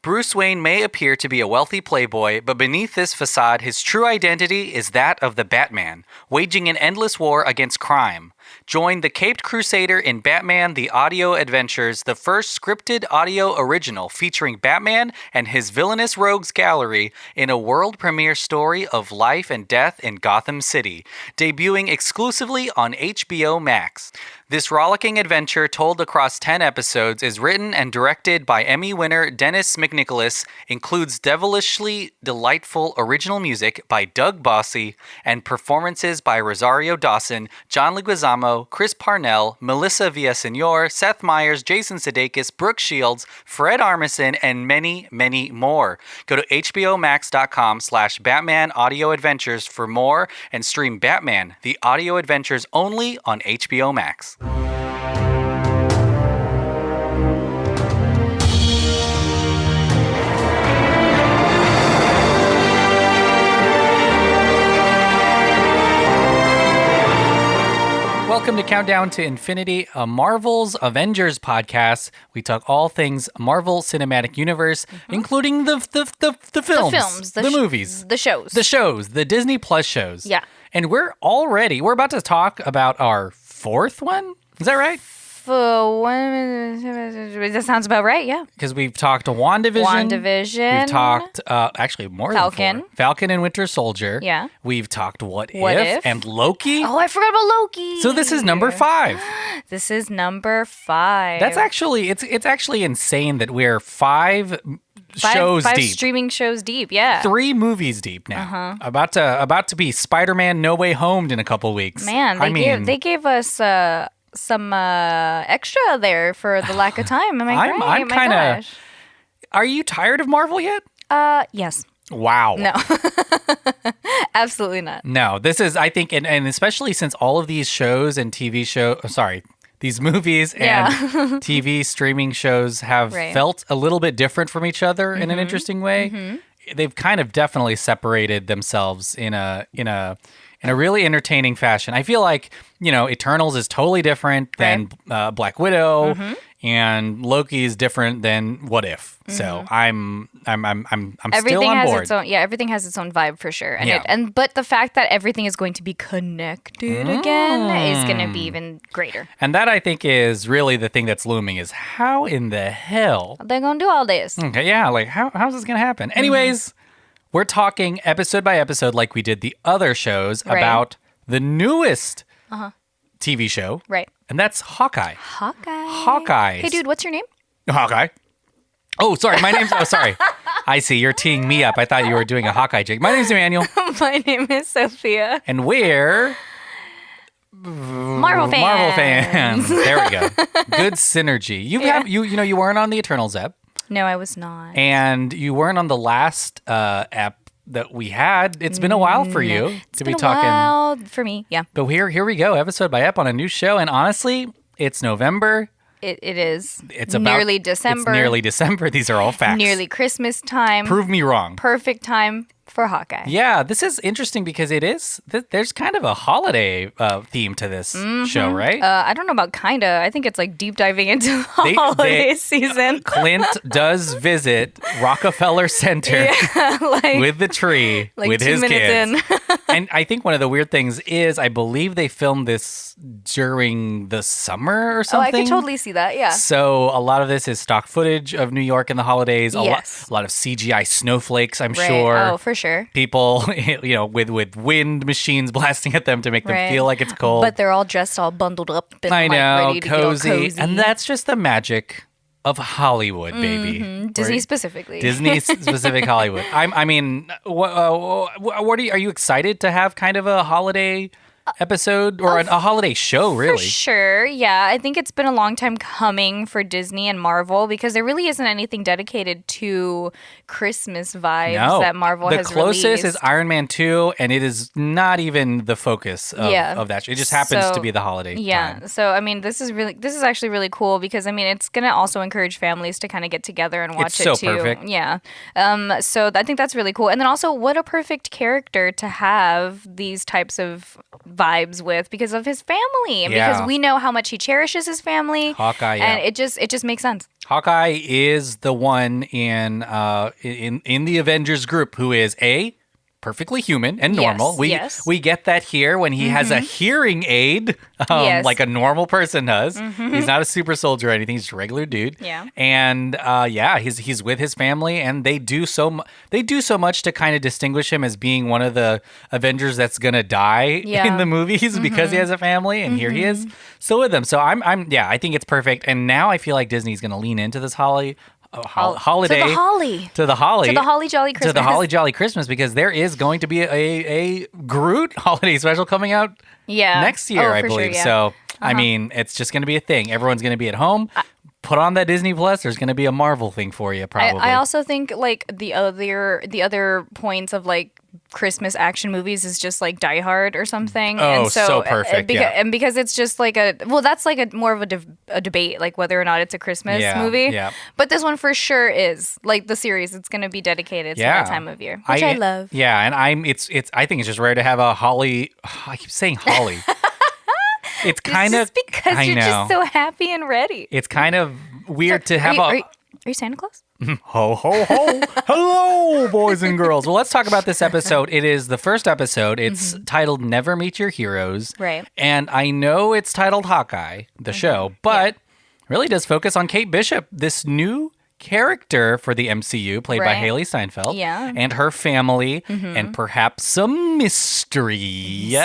Bruce Wayne may appear to be a wealthy playboy, but beneath this facade, his true identity is that of the Batman, waging an endless war against crime. Join the Caped Crusader in Batman The Audio Adventures, the first scripted audio original featuring Batman and his villainous rogues gallery in a world premiere story of life and death in Gotham City, debuting exclusively on HBO Max. This rollicking adventure, told across 10 episodes, is written and directed by Emmy winner Dennis McNicholas, includes devilishly delightful original music by Doug Bossy, and performances by Rosario Dawson, John Leguizamo, Chris Parnell, Melissa Villaseñor, Seth Meyers, Jason Sudeikis, Brooke Shields, Fred Armisen, and many, many more. Go to hbomax.com/Batman Audio Adventures for more and stream Batman, The Audio Adventures only on HBO Max. Welcome to Countdown to Infinity, a Marvel's Avengers podcast. We talk all things Marvel Cinematic Universe, including the films, the movies, the shows, the Disney Plus shows. Yeah. And we're about to talk about our fourth one. Is that right? That sounds about right, yeah. Because we've talked to WandaVision. We've talked, actually more Falcon. than four. Falcon and Winter Soldier. Yeah. We've talked What If and Loki. Oh, I forgot about Loki. So this is number 5. This is number 5. That's actually, it's actually insane that we're five shows five deep. Streaming shows deep, yeah. 3 movies deep now. About to be Spider-Man No Way Home in a couple weeks. Man, they gave us some extra there for the lack of time. Am I right? I'm kind of. Are you tired of Marvel yet? Yes. Wow. No. Absolutely not. No, this is, I think, and especially since all of these shows and these movies and TV streaming shows have felt a little bit different from each other in an interesting way. They've kind of definitely separated themselves in a really entertaining fashion. I feel like, Eternals is totally different than Black Widow, and Loki is different than What If. So I'm still on board. Everything has its own vibe for sure. But the fact that everything is going to be connected again is going to be even greater. And that, I think, is really the thing that's looming, is how in the hell they're going to do all this. Okay, yeah, like how's this going to happen? Anyways, we're talking episode by episode, like we did the other shows, about the newest TV show. Right. And that's Hawkeye. Hawkeye. Hey, dude, what's your name? Hawkeye. Oh, sorry. My name's... Oh, sorry. I see. You're teeing me up. I thought you were doing a Hawkeye joke. My name's Emmanuel. My name is Sophia. And we're... Marvel fans. Marvel fans. There we go. Good synergy. You weren't on the Eternals app. No, I was not. And you weren't on the last app that we had. It's been a while for you to be talking. It's been a while for me, yeah. But here we go, episode by ep on a new show. And honestly, it's November. It is. It's nearly December. It's nearly December. These are all facts. Nearly Christmas time. Prove me wrong. Perfect time for Hawkeye. Yeah, this is interesting because it is. There's kind of a holiday theme to this show, right? I don't know about kinda. I think it's like deep diving into the holiday season. Clint does visit Rockefeller Center with the tree with his kids. And I think one of the weird things is I believe they filmed this during the summer or something. Oh, I could totally see that, yeah. So a lot of this is stock footage of New York in the holidays. Yes. A lot of CGI snowflakes, I'm sure. Oh, for sure. People, with wind machines blasting at them to make them feel like it's cold. But they're all dressed all bundled up and ready to cozy. get all cozy. And that's just the magic of Hollywood, baby. Disney specifically. Disney specific Hollywood. Are you excited to have kind of a holiday episode or a holiday show, really? For sure, yeah. I think it's been a long time coming for Disney and Marvel because there really isn't anything dedicated to Christmas vibes that Marvel has released. The closest is Iron Man 2, and it is not even the focus of that show. It just happens to be the holiday time. So, I mean, this is actually really cool because, I mean, it's going to also encourage families to kind of get together and watch it too. It's so perfect. Yeah. So I think that's really cool. And then also, what a perfect character to have these types of vibes with because of his family and because we know how much he cherishes his family. HAWKEYE, and it just makes sense. HAWKEYE is the one in the Avengers group who is perfectly human and normal. We get that here when he has a hearing aid, like a normal person does. He's not a super soldier or anything. He's just a regular dude. Yeah. And he's with his family, and they do so much to kind of distinguish him as being one of the Avengers that's gonna die in the movies because he has a family, and here he is still with them. So I think it's perfect. And now I feel like Disney's gonna lean into this holiday to the holly jolly Christmas, because there is going to be a Groot holiday special coming out next year, I believe. Sure, So I mean, it's just going to be a thing. Everyone's going to be at home. Put on that Disney Plus. There's going to be a Marvel thing for you, probably. I also think like the other points of like Christmas action movies is just like Die Hard or something. Oh, and so perfect. And because it's just like that's like a more of a debate, like whether or not it's a Christmas movie. Yeah. But this one for sure is like the series. It's going to be dedicated to that time of year, which I love. Yeah, and I think it's just rare to have a holly. I keep saying holly. It's kind of because you're just so happy and ready. It's kind of weird to have Are you Santa Claus? Ho, ho, ho. Hello, boys and girls. Well, let's talk about this episode. It is the first episode. It's titled Never Meet Your Heroes. Right. And I know it's titled HAWKEYE, the show, but really does focus on Kate Bishop, this new character for the MCU, played by Haley Steinfeld, and her family, and perhaps some mystery.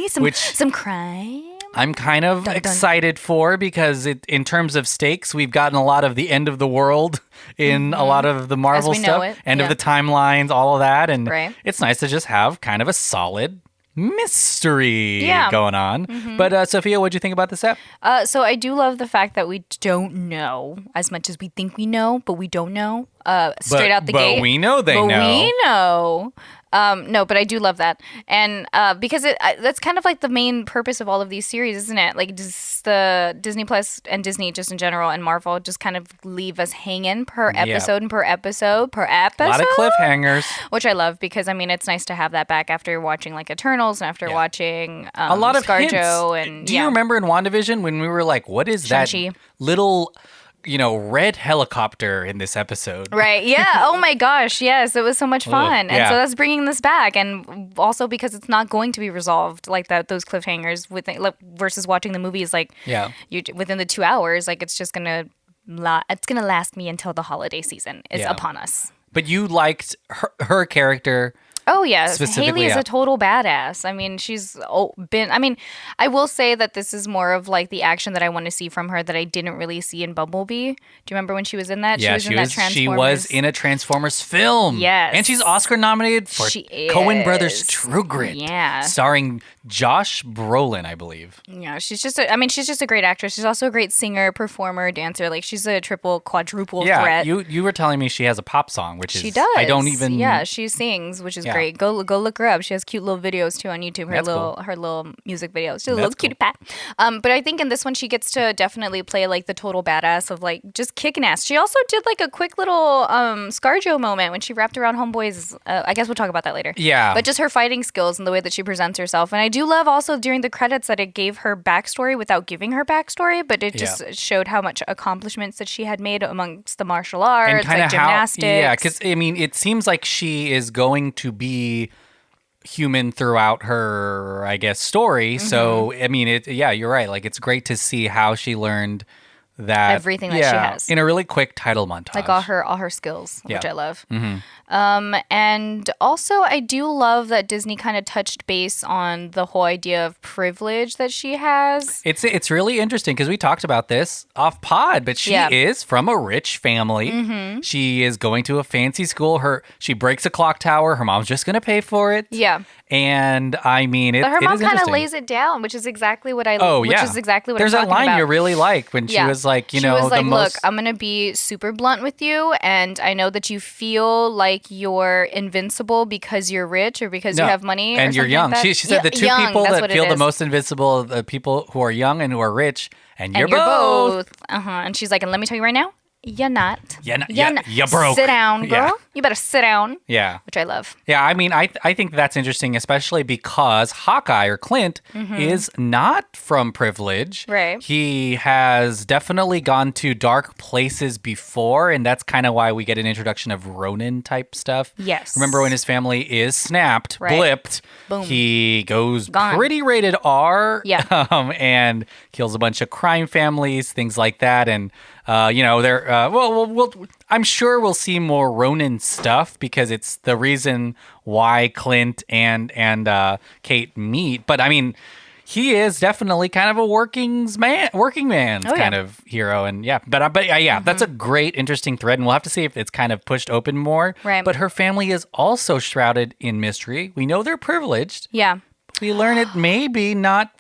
Some crime. I'm kind of excited for, because in terms of stakes, we've gotten a lot of the end of the world in a lot of the Marvel stuff, end of the timelines, all of that, and it's nice to just have kind of a solid mystery going on. But Sophia, what'd you think about this app? So I do love the fact that we don't know as much as we think we know, but we don't know straight out the gate. But we know they know. We know. No, but I do love that. And because that's kind of like the main purpose of all of these series, isn't it? Like the Disney Plus and Disney just in general and Marvel just kind of leave us hanging per episode and per episode. A lot of cliffhangers. Which I love, because I mean, it's nice to have that back after watching like Eternals and after watching a lot of ScarJo. Hints. And do you remember in WandaVision when we were like, what is Shang-Chi. that little red helicopter in this episode? Right. Yeah. Oh my gosh. Yes. It was so much fun. And so that's bringing this back. And also because it's not going to be resolved like that, those cliffhangers versus watching the movies within the 2 hours. Like it's just going to last me until the holiday season is upon us. But you liked her character. Oh, yeah. Haley is a total badass. I mean, I will say that this is more of like the action that I want to see from her that I didn't really see in Bumblebee. Do you remember when she was in that? Yeah, she was in a Transformers film. Yes. And she's Oscar nominated for Coen Brothers' True Grit. Yeah. Starring Josh Brolin, I believe. Yeah, she's just a great actress. She's also a great singer, performer, dancer. Like she's a quadruple threat. You were telling me she has a pop song, which is... She does. I don't even... Yeah, she sings, which is great. Go look her up. She has cute little videos too on YouTube. Her little music videos. She's a little cutie pat. But I think in this one she gets to definitely play like the total badass of like just kicking ass. She also did like a quick little ScarJo moment when she wrapped around Homeboy's. I guess we'll talk about that later. Yeah. But just her fighting skills and the way that she presents herself. And I do love also during the credits that it gave her backstory without giving her backstory, but it just showed how much accomplishments that she had made amongst the martial arts, like gymnastics. Because I mean, it seems like she is going to be human throughout her, I guess, story. So I mean, you're right. Like it's great to see how she learned that everything that she has in a really quick title montage, like all her skills, which I love. And also I do love that Disney kind of touched base on the whole idea of privilege that she has. It's really interesting because we talked about this off pod, but she is from a rich family. She is going to a fancy school. She breaks a clock tower. Her mom's just going to pay for it. Yeah. And I mean, but her mom kind of lays it down, which is exactly what I. Which is exactly what There's I'm talking about. that line you really like when she was like, look, I'm gonna be super blunt with you, and I know that you feel like you're invincible because you're rich or because you have money and you're young. Like she said the two people that feel the most invincible are the people who are young and who are rich, and you're both. And she's like, and let me tell you right now, you're not. You're broke. Sit down, girl. You better sit down. Yeah. Which I love. Yeah, I mean, I think that's interesting, especially because Hawkeye or Clint is not from privilege. Right. He has definitely gone to dark places before, and that's kind of why we get an introduction of Ronin type stuff. Yes. Remember when his family is snapped, blipped, Boom. he goes Gone. pretty rated R, Yeah. and kills a bunch of crime families, things like that, and they're I'm sure we'll see more Ronin stuff because it's the reason why Clint and Kate meet. But I mean, he is definitely kind of a working man's kind of hero, and that's a great, interesting thread, and we'll have to see if it's kind of pushed open more. Right. But her family is also shrouded in mystery. We know they're privileged. Yeah. We learn it maybe not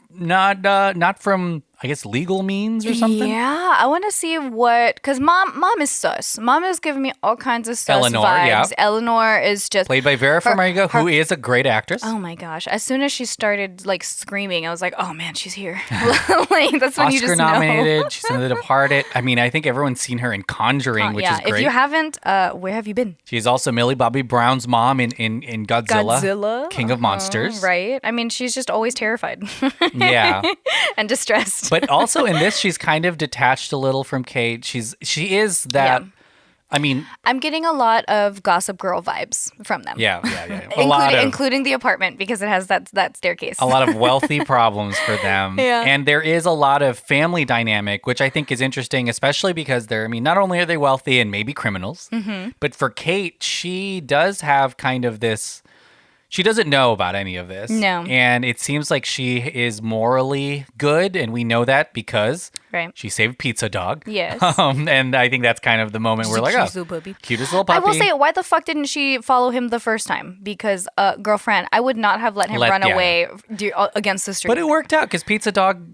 from, I guess, legal means or something. Yeah, I want to see because mom is sus. Mom is giving me all kinds of sus Eleanor, vibes. yeah. Eleanor is just played by Vera Farmiga, who is a great actress. Oh my gosh! As soon as she started like screaming, I was like, "Oh man, she's here!" Like that's when you just know. Oscar nominated. She's in The Departed. I mean, I think everyone's seen her in Conjuring, which is great. If you haven't, where have you been? She's also Millie Bobby Brown's mom in Godzilla, King of Monsters. Right. I mean, she's just always terrified. Yeah. And distressed. But also in this, she's kind of detached a little from Kate. She is that. Yeah. I mean, I'm getting a lot of Gossip Girl vibes from them. Yeah. Including the apartment because it has that staircase. A lot of wealthy problems for them. Yeah. And there is a lot of family dynamic, which I think is interesting, especially because not only are they wealthy and maybe criminals, but for Kate, she does have kind of this. She doesn't know about any of this. No. And it seems like she is morally good, and we know that because she saved Pizza Dog. Yes. And I think that's kind of the moment where like, cutest little puppy. Cutest little puppy. I will say, why the fuck didn't she follow him the first time? Because, girlfriend, I would not have let him run away against the street. But it worked out because Pizza Dog,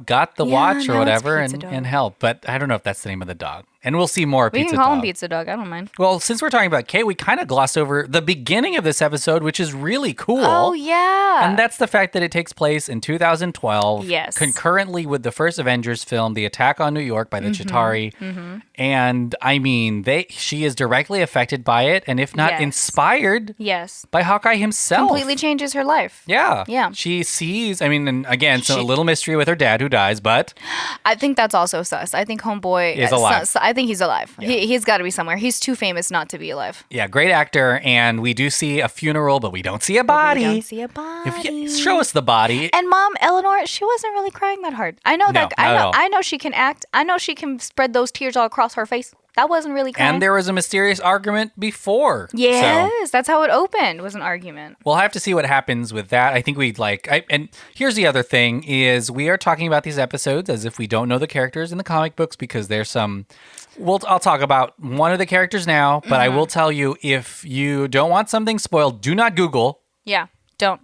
got the watch or whatever and helped. But I don't know if that's the name of the dog. And we'll see more of Pizza Dog. We can call him Pizza Dog. I don't mind. Well, since we're talking about Kate, we kind of glossed over the beginning of this episode, which is really cool. Oh, yeah. And that's the fact that it takes place in 2012. Yes. Concurrently with the first Avengers film, The Attack on New York by the Chitauri. And I mean, she is directly affected by it, and if not inspired by Hawkeye himself. Completely changes her life. Yeah. Yeah. She sees, I mean, and again, so a little mystery with her dad who dies, but I think that's also sus. I think Homeboy is alive. I think he's alive. Yeah. He's got to be somewhere. He's too famous not to be alive. Yeah, great actor, and we do see a funeral, but we don't see a body. Show us the body. And Mom, Eleanor, she wasn't really crying that hard. I know that. I know she can act. I know she can spread those tears all across her face. That wasn't really crying. And there was a mysterious argument before. Yes, that's how it opened, was an argument. We'll have to see what happens with that. I think and here's the other thing is we are talking about these episodes as if we don't know the characters in the comic books because there's some... I'll talk about one of the characters now, but I will tell you, if you don't want something spoiled, do not Google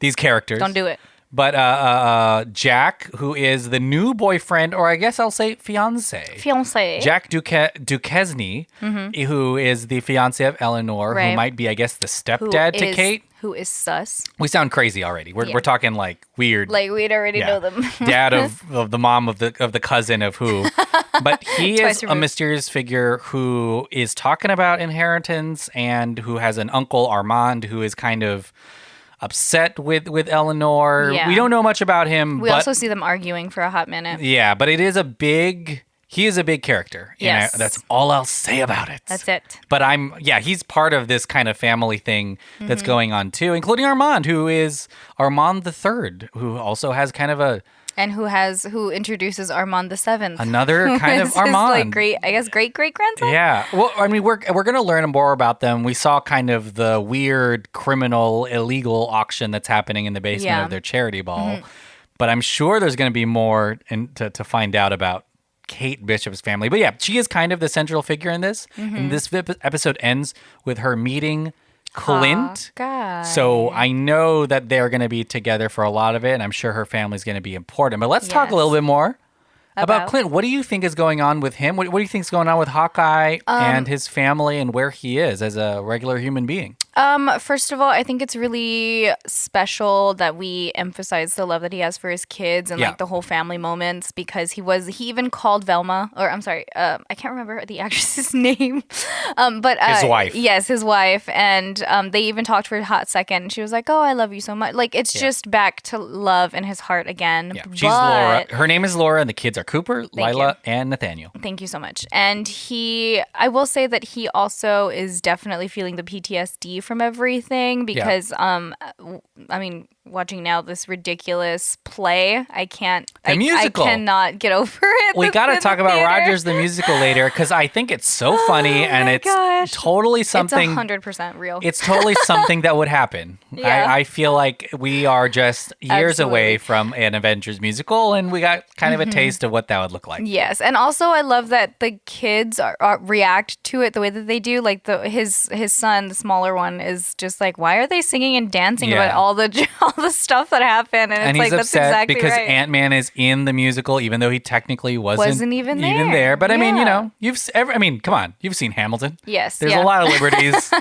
these characters. Don't do it. But Jack, who is the new boyfriend, or I guess I'll say fiance. Jack Duquesne, who is the fiance of Eleanor, who might be, I guess, the stepdad to Kate. Who is sus. We sound crazy already. We're talking like weird. Like we'd already know them. Dad of the mom of the cousin of who. But he is a mysterious figure who is talking about inheritance and who has an uncle, Armand, who is kind of upset with Eleanor. Yeah. We don't know much about him. We also see them arguing for a hot minute. Yeah, but he is a big character. Yes. And that's all I'll say about it. That's it. But he's part of this kind of family thing that's going on too, including Armand, who is Armand the Third, who also has kind of a... And who introduces Armand the Seventh. Another kind of Armand. Great grandson. Yeah. Well, I mean, we're going to learn more about them. We saw kind of the weird criminal illegal auction that's happening in the basement of their charity ball. But I'm sure there's going to be more to find out about Kate Bishop's family. But yeah, she is kind of the central figure in this. And this episode ends with her meeting Clint. Hawkeye. So I know that they're going to be together for a lot of it, and I'm sure her family's going to be important. But let's talk a little bit more about Clint. What do you think is going on with him? What do you think is going on with Hawkeye and his family and where he is as a regular human being? First of all, I think it's really special that we emphasize the love that he has for his kids and like the whole family moments, because he even called Velma, or I'm sorry, I can't remember the actress's name, but his wife. Yes, his wife, and they even talked for a hot second. And she was like, "Oh, I love you so much." Like it's just back to love in his heart again. Yeah, she's Laura. Her name is Laura, and the kids are Cooper, Lila, and Nathaniel. Thank you so much. And I will say that he also is definitely feeling the PTSD from everything, because I mean, watching now this ridiculous play, I cannot get over it. We got to talk about Rogers the Musical later, because I think it's so funny, and it's totally something. It's 100% real. It's totally something that would happen. I feel like we are just years away from an Avengers musical, and we got kind of a taste of what that would look like. Yes, and also I love that the kids react to it the way that they do. Like his son, the smaller one, is just like, why are they singing and dancing about all the stuff that happened? And it's he's like, upset that's exactly because right. Ant-Man is in the musical, even though he technically wasn't even there. But I mean, come on, you've seen Hamilton. Yes, there's a lot of liberties.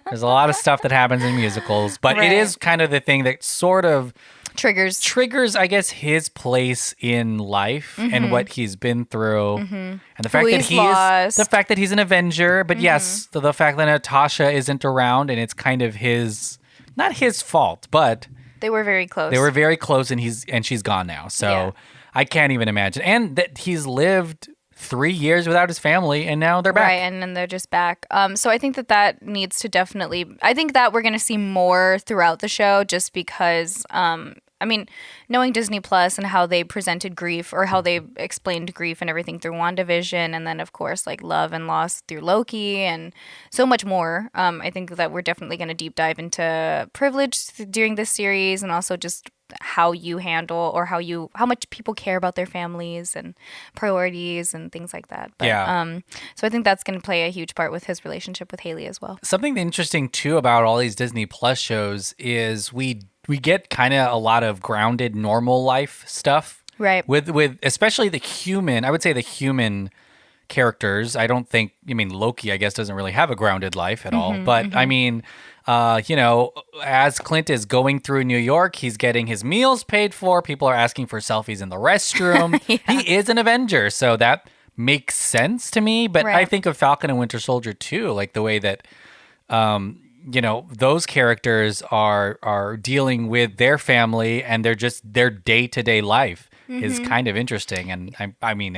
There's a lot of stuff that happens in musicals, but it is kind of the thing that sort of triggers, I guess, his place in life and what he's been through, and the fact that he's an Avenger. But yes, the fact that Natasha isn't around, and it's kind of not his fault, but they were very close. They were very close, and she's gone now. So I can't even imagine, and that he's lived 3 years without his family, and now they're back. Right, and then they're just back. So I think that needs to definitely. I think that we're going to see more throughout the show, just because. I mean, knowing Disney Plus and how they presented grief, or how they explained grief and everything through WandaVision, and then of course like love and loss through Loki, and so much more. I think that we're definitely going to deep dive into privilege during this series, and also just how you handle, or how much people care about their families and priorities and things like that. But, so I think that's going to play a huge part with his relationship with Haley as well. Something interesting too about all these Disney Plus shows is we get kind of a lot of grounded normal life stuff. Right. With especially the human characters. I mean, Loki, I guess, doesn't really have a grounded life at all. But I mean, as Clint is going through New York, he's getting his meals paid for. People are asking for selfies in the restroom. He is an Avenger, so that makes sense to me. But I think of Falcon and Winter Soldier too, like the way that, those characters are dealing with their family, and their day-to-day life is kind of interesting. And I mean,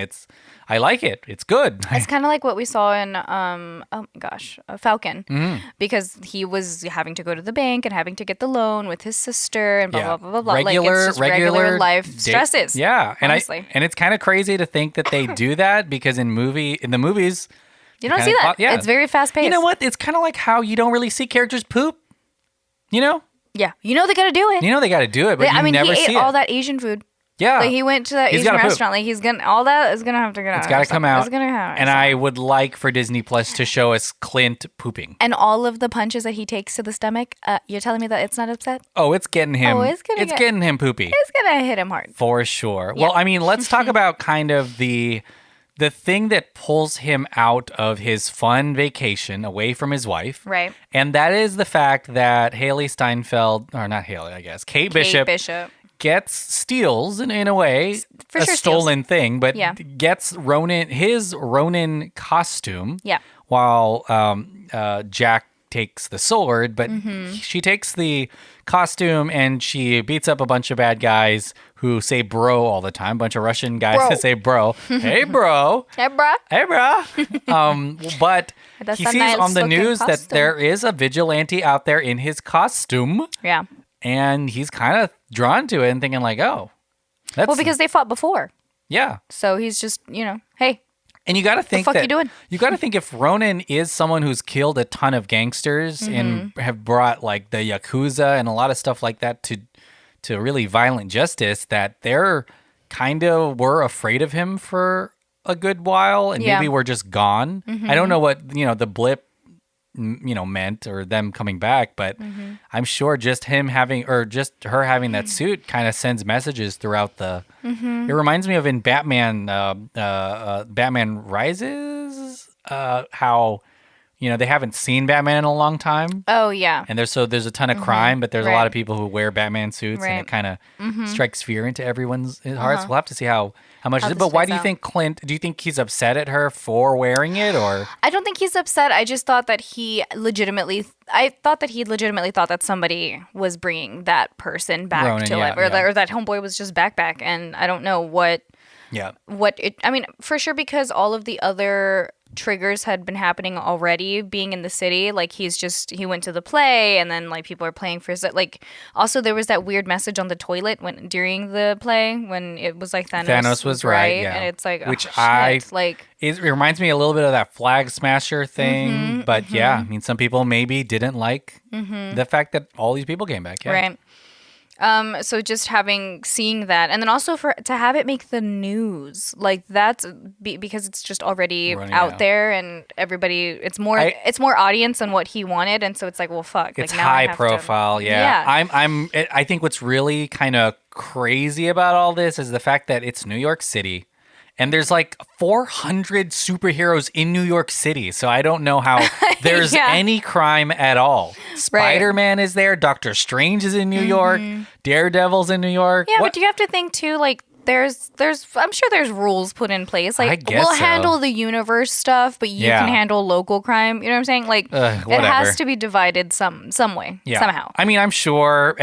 I like it. It's good. It's kind of like what we saw in, Falcon, because he was having to go to the bank and having to get the loan with his sister and blah, blah, blah, blah, blah. Regular, like, it's just regular life stresses. Yeah. Honestly. And it's kind of crazy to think that they do that, because in the movies, you don't see that. It's very fast paced. You know what? It's kind of like how you don't really see characters poop. You know? Yeah. You know they got to do it. You know they got to do it, but you never see it. He ate all that Asian food. Yeah. Like he went to that Asian restaurant. Like all that is going to have to get out. It's got to come out. It's going to have. And I would like for Disney Plus to show us Clint pooping. And all of the punches that he takes to the stomach, you're telling me that it's not upset? Oh, it's getting him. It's getting him poopy. It's going to hit him hard. For sure. Yeah. Well, I mean, let's talk about kind of the thing that pulls him out of his fun vacation away from his wife. Right. And that is the fact that Haley Steinfeld, or not Haley, I guess, Kate Bishop steals in a way a stolen thing, but gets his Ronin costume. Yeah. While Jack takes the sword, but she takes the costume and she beats up a bunch of bad guys who say bro all the time. A bunch of Russian guys that say bro. Hey, bro. Hey, bro. Hey, bro. But he sees on the news that there is a vigilante out there in his costume. Yeah. And he's kind of drawn to it and thinking like, oh. Because they fought before. Yeah. So he's just, hey. And you got to think what the fuck you doing? You got to think if Ronin is someone who's killed a ton of gangsters and have brought like the Yakuza and a lot of stuff like that to really violent justice, that they're kind of were afraid of him for a good while, and maybe we're just gone. I don't know what the blip meant, or them coming back, but I'm sure just him having, or just her having that suit kind of sends messages throughout the. It reminds me of in Batman, Batman Rises, how they haven't seen Batman in a long time. Oh, yeah. And there's a ton of crime, but there's a lot of people who wear Batman suits, and it kind of strikes fear into everyone's hearts. We'll have to see how much is it. But why do you think do you think he's upset at her for wearing it, or? I don't think he's upset. I just thought that he legitimately thought that somebody was bringing that person back to life, or that homeboy was just back. And I don't know what I mean, for sure, because all of the other triggers had been happening already, being in the city. Like, he went to the play, and then like people are playing for like, also there was that weird message on the toilet during the play when it was like Thanos was right, and it's like, which it reminds me a little bit of that flag smasher thing, but I mean, some people maybe didn't like the fact that all these people came back, right. So just seeing that, and then also to have it make the news, like that's because it's just already out there, and everybody, it's more audience than what he wanted, and so it's like, well, fuck, it's like, now high profile, I think what's really kind of crazy about all this is the fact that it's New York City. And there's like 400 superheroes in New York City. So I don't know how there's any crime at all. Spider-Man is there. Doctor Strange is in New York. Daredevil's in New York. Yeah, but you have to think too, like, there's I'm sure there's rules put in place. Like, I guess we'll handle the universe stuff, but you can handle local crime. You know what I'm saying? Like, it has to be divided some way, somehow. I mean, I'm sure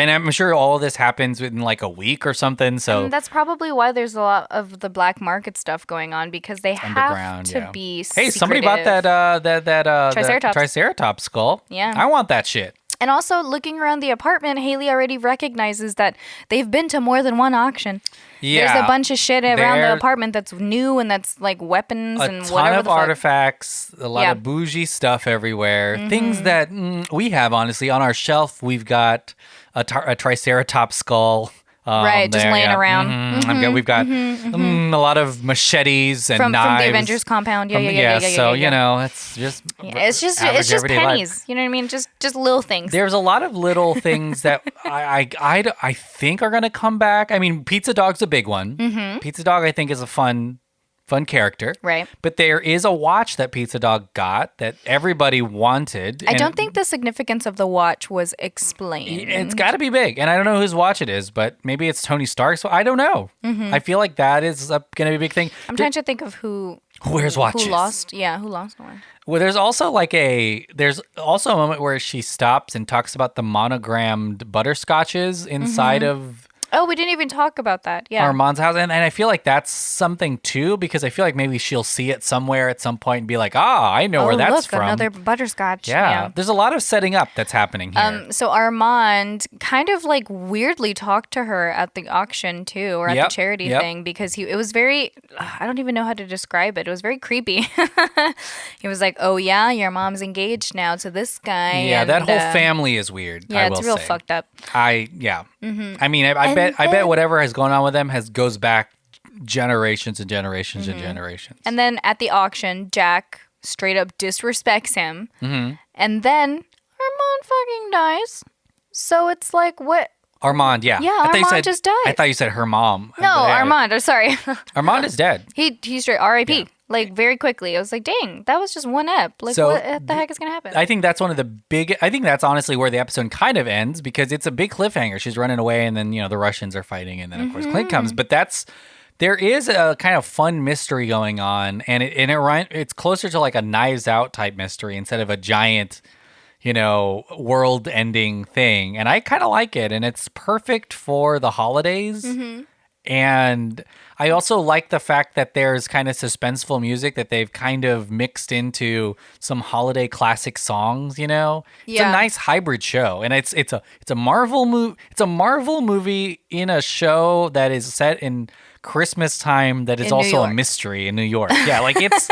all of this happens within like a week or something. So and that's probably why there's a lot of the black market stuff going on, because they have to be secretive. Hey, somebody bought that Triceratops skull. Yeah, I want that shit. And also, looking around the apartment, Haley already recognizes that they've been to more than one auction. Yeah. There's a bunch of shit around the apartment that's new, and that's like weapons and whatever. A ton of artifacts, a lot of bougie stuff everywhere. Things that we have, honestly, on our shelf. We've got a Triceratops skull. Just laying around. We've got a lot of machetes and knives from the Avengers compound. So you know, it's just it's just pennies. Life. You know what I mean? Just little things. There's a lot of little things that I think are gonna come back. I mean, Pizza Dog's a big one. Pizza Dog, I think, is a fun character. Right. But there is a watch that Pizza Dog got that everybody wanted. I don't think the significance of the watch was explained. It's got to be big. And I don't know whose watch it is, but maybe it's Tony Stark's. I don't know. I feel like that is going to be a big thing. I'm trying to think of who wears watches. Who lost one. Well, there's also a moment where she stops and talks about the monogrammed butterscotches inside of... Oh, we didn't even talk about that. Yeah. Armand's house. And I feel like that's something too, because I feel like maybe she'll see it somewhere at some point and be like, I know where that's from. Another butterscotch. Yeah. There's a lot of setting up that's happening here. So Armand kind of like weirdly talked to her at the auction too, or at the charity thing, because it was very, I don't even know how to describe it. It was very creepy. He was like, oh yeah, your mom's engaged now to this guy. Yeah, that whole family is weird. Yeah, it's real fucked up. I mean, I bet whatever has gone on with them goes back generations and generations and generations. And then at the auction, Jack straight up disrespects him. And then Armand fucking dies. So it's like, what? Armand, yeah. Yeah, Armand just died. I thought you said her mom. No, Armand. I'm sorry. Armand is dead. He straight R.I.P. Yeah. Like, very quickly. I was like, dang, that was just one ep. Like, so what the heck is going to happen? I think that's I think that's honestly where the episode kind of ends, because it's a big cliffhanger. She's running away, and then, the Russians are fighting, and then, of course, Clint comes. But there is a kind of fun mystery going on, and it's closer to like a Knives Out type mystery instead of a giant, world-ending thing. And I kind of like it, and it's perfect for the holidays. And I also like the fact that there's kind of suspenseful music that they've kind of mixed into some holiday classic songs, It's a nice hybrid show. And it's a Marvel movie in a show that is set in Christmas time that is also a mystery in New York. Yeah, like it's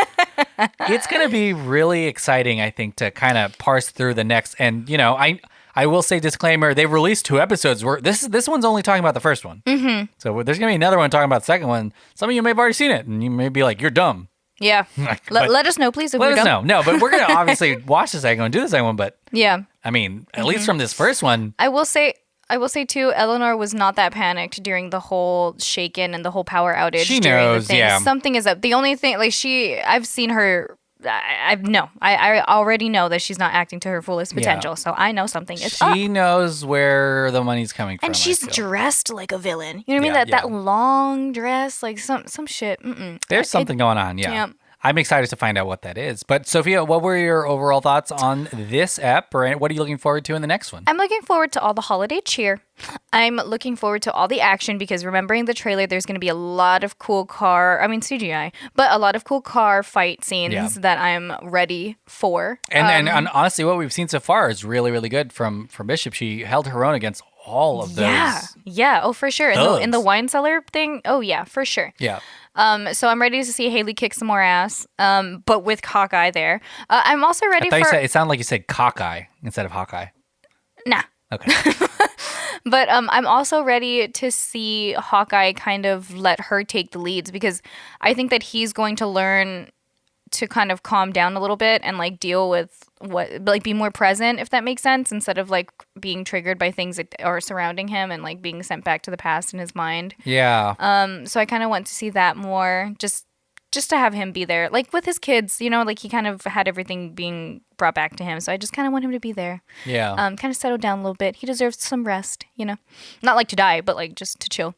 going to be really exciting, I think, to kind of parse through the next, and I will say, disclaimer, they've released 2 episodes where this one's only talking about the first one. So there's going to be another one talking about the second one. Some of you may have already seen it, and you may be like, you're dumb. Yeah. Let us know, please, if we're dumb. Let us know. No, but we're going to obviously watch the second one, do the second one, but yeah. I mean, at least from this first one. I will say too, Eleanor was not that panicked during the whole shake-in and the whole power outage. She knows, yeah. Something is up. The only thing, like I've seen her I already know that she's not acting to her fullest potential. Yeah. So I know something is up. She knows where the money's coming from. And she's dressed like a villain. You know what I mean? That long dress, like some shit. There's something going on. Yeah. I'm excited to find out what that is. But Sophia, what were your overall thoughts on this ep, or what are you looking forward to in the next one? I'm looking forward to all the holiday cheer. I'm looking forward to all the action because remembering the trailer, there's going to be a lot of cool CGI, but a lot of cool car fight scenes that I'm ready for. And honestly, what we've seen so far is really, really good from Bishop. She held her own against all of those. Yeah. Oh, for sure. In the wine cellar thing. Oh, yeah, for sure. Yeah. So I'm ready to see Haley kick some more ass, but with Hawkeye there. I'm also ready for... it sounded like you said cockeye instead of Hawkeye. Nah. Okay. But I'm also ready to see Hawkeye kind of let her take the leads because I think that he's going to learn to kind of calm down a little bit and like deal with be more present, if that makes sense, instead of like being triggered by things that are surrounding him and like being sent back to the past in his mind. Yeah. So I kind of want to see that more, just to have him be there, like with his kids, like he kind of had everything being brought back to him. So I just kind of want him to be there. Yeah. Kind of settle down a little bit. He deserves some rest, not like to die, but like just to chill.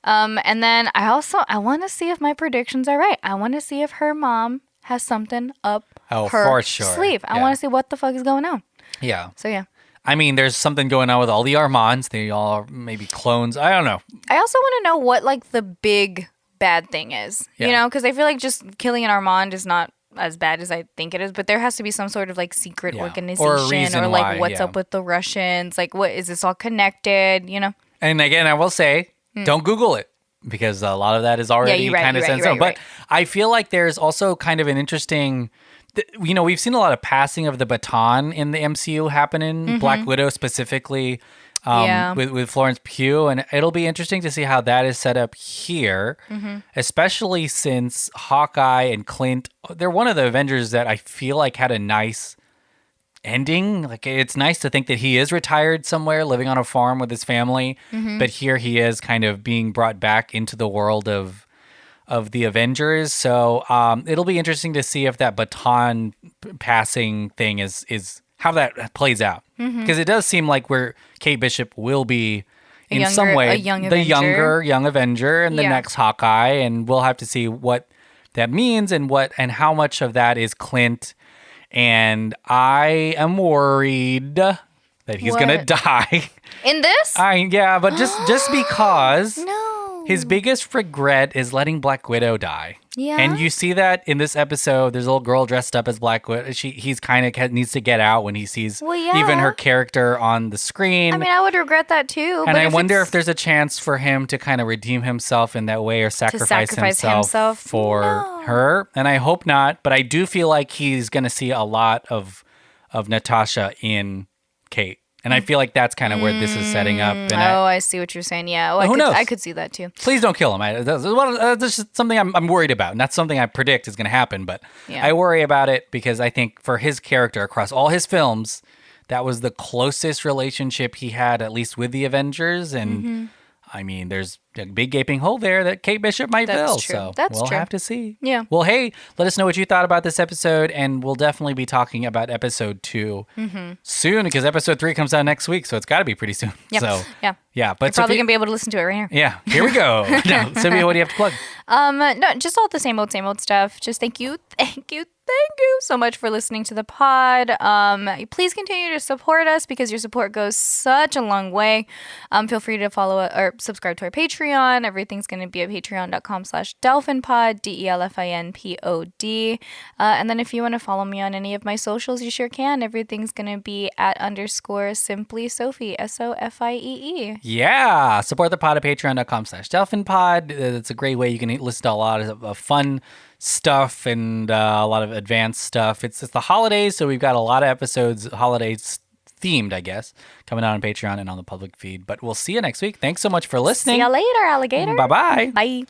And then I want to see if my predictions are right. I want to see if her mom has something up her for sure. sleeve. I want to see what the fuck is going on. Yeah. So yeah. I mean, there's something going on with all the Armands. They all are maybe clones. I don't know. I also want to know what like the big bad thing is, because I feel like just killing an Armand is not as bad as I think it is, but there has to be some sort of like secret organization or a reason or like why, what's up with the Russians, like what is this all connected, And again, I will say, don't Google it because a lot of that is already kind of sensitive. But I feel like there's also kind of an interesting, we've seen a lot of passing of the baton in the MCU happen in Black Widow specifically. With Florence Pugh, and it'll be interesting to see how that is set up here, especially since Hawkeye and Clint, they're one of the Avengers that I feel like had a nice ending. Like, it's nice to think that he is retired somewhere, living on a farm with his family, but here he is kind of being brought back into the world of the Avengers. So it'll be interesting to see if that baton passing thing is how that plays out. Because it does seem like Kate Bishop will be some way the younger young Avenger and the next Hawkeye, and we'll have to see what that means and how much of that is Clint. And I am worried that he's gonna die in this. But just because no. His biggest regret is letting Black Widow die. Yeah. And you see that in this episode. There's a little girl dressed up as Black Widow. He's kind of needs to get out when he sees even her character on the screen. I mean, I would regret that too. And I wonder if there's a chance for him to kind of redeem himself in that way or sacrifice himself for her. And I hope not. But I do feel like he's going to see a lot of Natasha in Kate. And I feel like that's kind of where this is setting up. And I see what you're saying. Yeah. Who knows? I could see that too. Please don't kill him. That's just something I'm worried about. Not something I predict is going to happen, but I worry about it because I think for his character across all his films, that was the closest relationship he had, at least with the Avengers. And I mean, there's a big gaping hole there that Kate Bishop might fill. So we'll have to see. Yeah. Well, hey, let us know what you thought about this episode, and we'll definitely be talking about episode 2 soon because episode 3 comes out next week, so it's got to be pretty soon. Yep. So yeah, but you're probably gonna be able to listen to it right here. Yeah, here we go. No, Sophia, what do you have to plug? No, just all the same old stuff. Just thank you so much for listening to the pod. Please continue to support us because your support goes such a long way. Feel free to follow or subscribe to our Patreon. Everything's going to be at patreon.com/delphinpod, DELFINPOD. And then if you want to follow me on any of my socials, you sure can. Everything's going to be at _simply Sophie, SOFIEE. Yeah, support the pod at patreon.com/delphinpod. It's a great way you can listen to a lot of fun stuff and a lot of advanced stuff. It's the holidays, so we've got a lot of episodes, holidays themed, I guess, coming out on Patreon and on the public feed. But we'll see you next week. Thanks so much for listening. See you later, alligator. Bye-bye. Bye.